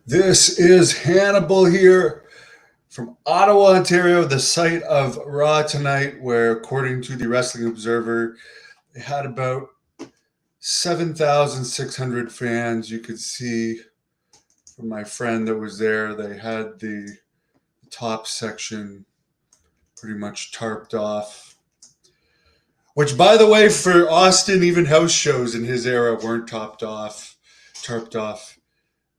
This is Hannibal here from Ottawa, Ontario, the site of Raw tonight, where, according to the Wrestling Observer, they had about 7,600 fans. You could see from my friend that was there, they had the top section pretty much tarped off. Which, by the way, for Austin, even house shows in his era weren't tarped off.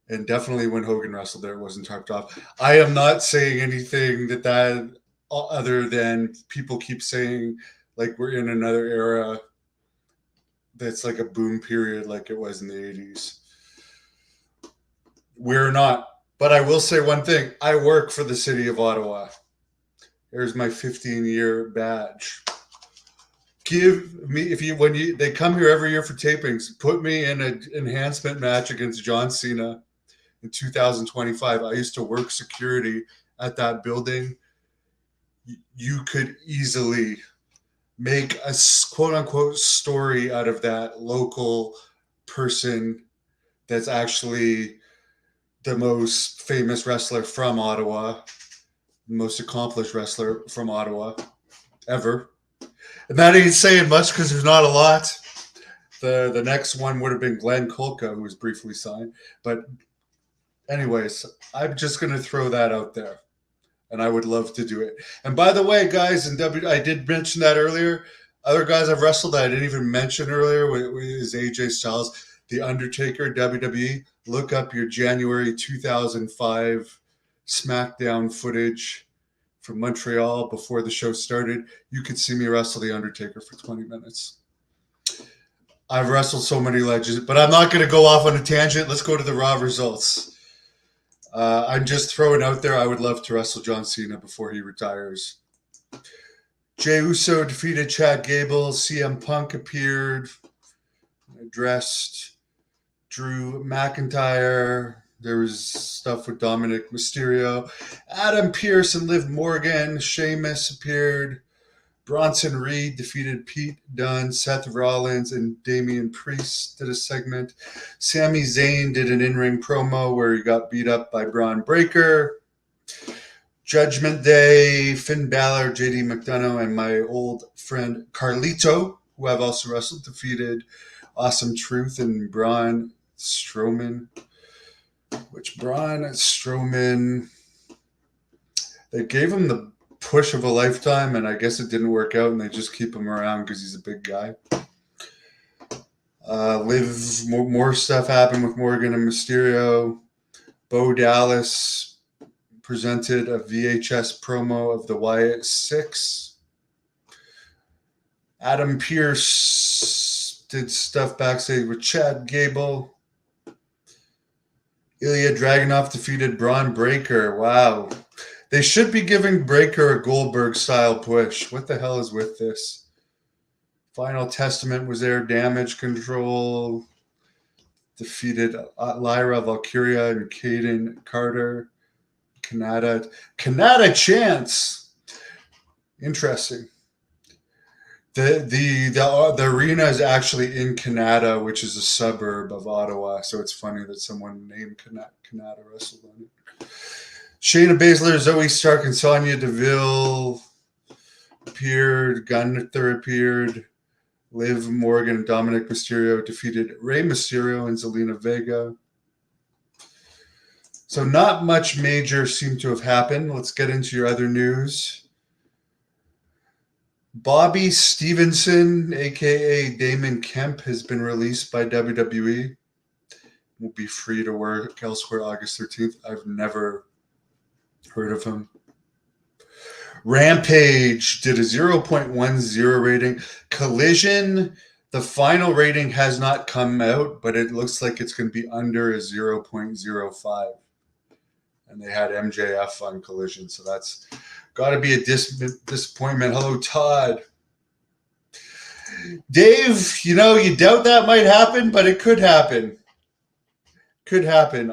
And definitely when Hogan wrestled there, it wasn't tarped off. I am not saying anything that other than people keep saying like we're in another era that's like a boom period like it was in the 80s. We're not. But I will say one thing. I work for the city of Ottawa. Here's my 15-year badge. Give me if you when you they come here every year for tapings, put me in an enhancement match against John Cena in 2025. I used to work security at that building. You could easily make a quote unquote story out of that local person that's actually the most famous wrestler from Ottawa, the most accomplished wrestler from Ottawa ever. And that ain't saying much because there's not a lot. The next one would have been Glenn Kolka, who was briefly signed. But anyways, I'm just going to throw that out there. And I would love to do it. And by the way, guys, I did mention that earlier. Other guys I've wrestled that I didn't even mention earlier is AJ Styles, The Undertaker, WWE. Look up your January 2005 SmackDown footage from Montreal before the show started. You could see me wrestle The Undertaker for 20 minutes. I've wrestled so many legends, but I'm not going to go off on a tangent. Let's go to the Raw results. I'm just throwing out there, I would love to wrestle John Cena before he retires. Jey Uso defeated Chad Gable. CM Punk appeared, addressed Drew McIntyre. There was stuff with Dominic Mysterio. Adam Pearce and Liv Morgan. Sheamus appeared. Bronson Reed defeated Pete Dunne. Seth Rollins and Damian Priest did a segment. Sami Zayn did an in-ring promo where he got beat up by Braun Breaker. Judgment Day, Finn Balor, JD McDonough, and my old friend Carlito, who I've also wrestled, defeated Awesome Truth and Braun Strowman. Which Braun Strowman, they gave him the push of a lifetime, and I guess it didn't work out, and they just keep him around because he's a big guy. More stuff happened with Morgan and Mysterio. Bo Dallas presented a VHS promo of the Wyatt Six. Adam Pearce did stuff backstage with Chad Gable. Ilya Dragunov defeated Braun Breaker. Wow. They should be giving Breaker a Goldberg-style push. What the hell is with this? Final Testament was there. Damage Control defeated Lyra Valkyria and Caden Carter. Canada Chance. Interesting. The arena is actually in Canada, which is a suburb of Ottawa. So it's funny that someone named Canada wrestled on it. Shayna Baszler, Zoe Stark, and Sonya Deville appeared. Gunther appeared. Liv Morgan and Dominic Mysterio defeated Rey Mysterio and Zelina Vega. So not much major seemed to have happened. Let's get into your other news. Bobby Stevenson, a.k.a. Damon Kemp, has been released by WWE. Will be free to work elsewhere August 13th. I've never heard of him. Rampage did a 0.10 rating. Collision, the final rating has not come out, but it looks like it's going to be under a 0.05. And they had MJF on Collision, so that's got to be a disappointment. Hello, Todd. Dave, you doubt that might happen, but it could happen. Could happen.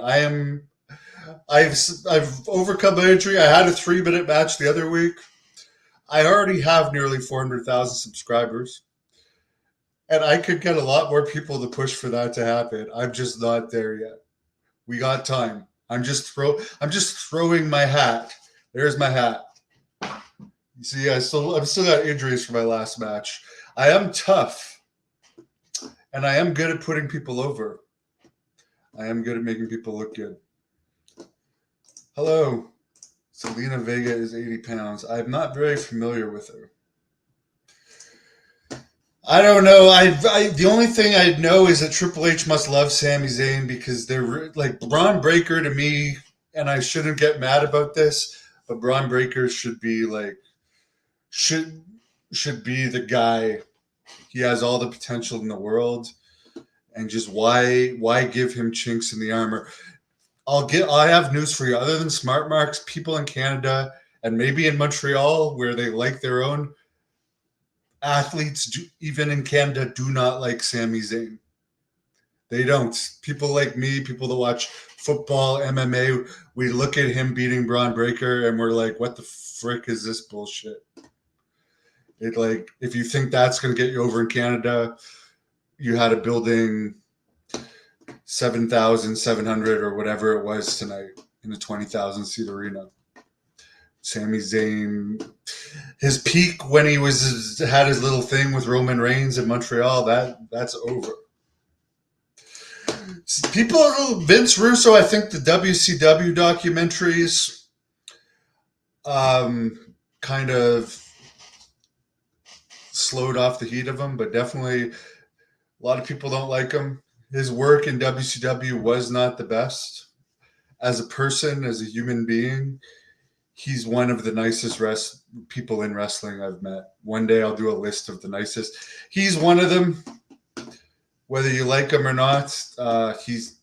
I've overcome my injury. I had a 3-minute match the other week. I already have nearly 400,000 subscribers. And I could get a lot more people to push for that to happen. I'm just not there yet. We got time. I'm just throwing my hat. There's my hat. You see, I've still got injuries from my last match. I am tough, and I am good at putting people over. I am good at making people look good. Hello. Selena Vega is 80 pounds. I'm not very familiar with her. I don't know. The only thing I know is that Triple H must love Sami Zayn because they're like Braun Breaker to me, and I shouldn't get mad about this, but Braun Breaker should be the guy. He has all the potential in the world, and just why give him chinks in the armor? I have news for you. Other than smart marks, people in Canada and maybe in Montreal where they like their own athletes, even in Canada, do not like Sami Zayn. They don't. People like me, people that watch football, MMA, we look at him beating Braun Breaker and we're like, what the frick is this bullshit? If you think that's going to get you over in Canada, you had a building 7,700 or whatever it was tonight in a 20,000 seat arena. Sami Zayn, his peak when he had his little thing with Roman Reigns in Montreal, that's over. Vince Russo, I think the WCW documentaries kind of slowed off the heat of him, but definitely a lot of people don't like him. His work in WCW was not the best. As a person, as a human being, he's one of the nicest people in wrestling I've met. One day I'll do a list of the nicest. He's one of them. Whether you like him or not, he's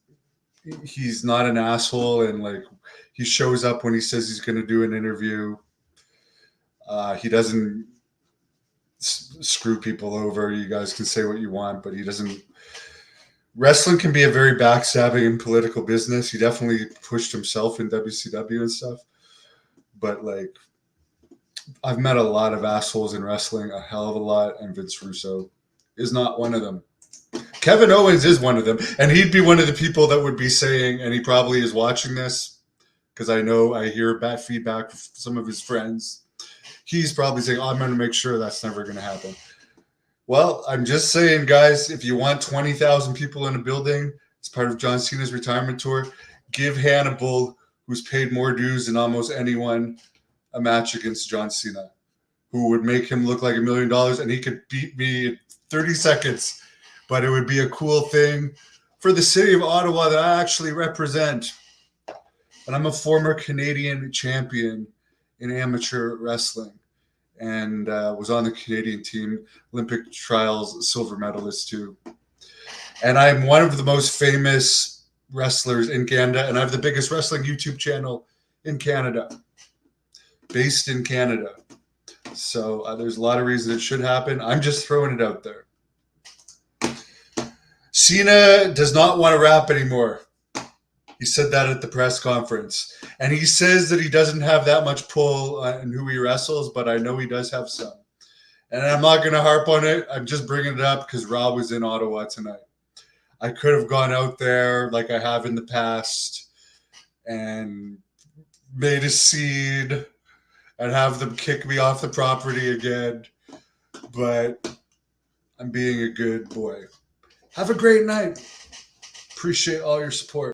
not an asshole, and he shows up when he says he's going to do an interview. He doesn't screw people over. You guys can say what you want, but he doesn't. Wrestling can be a very backstabbing and political business. He definitely pushed himself in WCW and stuff. But I've met a lot of assholes in wrestling, a hell of a lot, and Vince Russo is not one of them. Kevin Owens is one of them, and he'd be one of the people that would be saying, and he probably is watching this, because I hear bad feedback from some of his friends. He's probably saying, I'm going to make sure that's never going to happen. Well, I'm just saying, guys, if you want 20,000 people in a building as part of John Cena's retirement tour, give Hannibal, who's paid more dues than almost anyone, a match against John Cena, who would make him look like $1 million, and he could beat me in 30 seconds. But it would be a cool thing for the city of Ottawa that I actually represent. And I'm a former Canadian champion in amateur wrestling and was on the Canadian team, Olympic trials silver medalist too. And I'm one of the most famous wrestlers in Canada, and I have the biggest wrestling YouTube channel in Canada, based in Canada. So there's a lot of reasons it should happen. I'm just throwing it out there. Cena does not want to rap anymore. He said that at the press conference. And he says that he doesn't have that much pull in who he wrestles, but I know he does have some. And I'm not going to harp on it. I'm just bringing it up because Rob was in Ottawa tonight. I could have gone out there like I have in the past and made a scene and have them kick me off the property again. But I'm being a good boy. Have a great night. Appreciate all your support.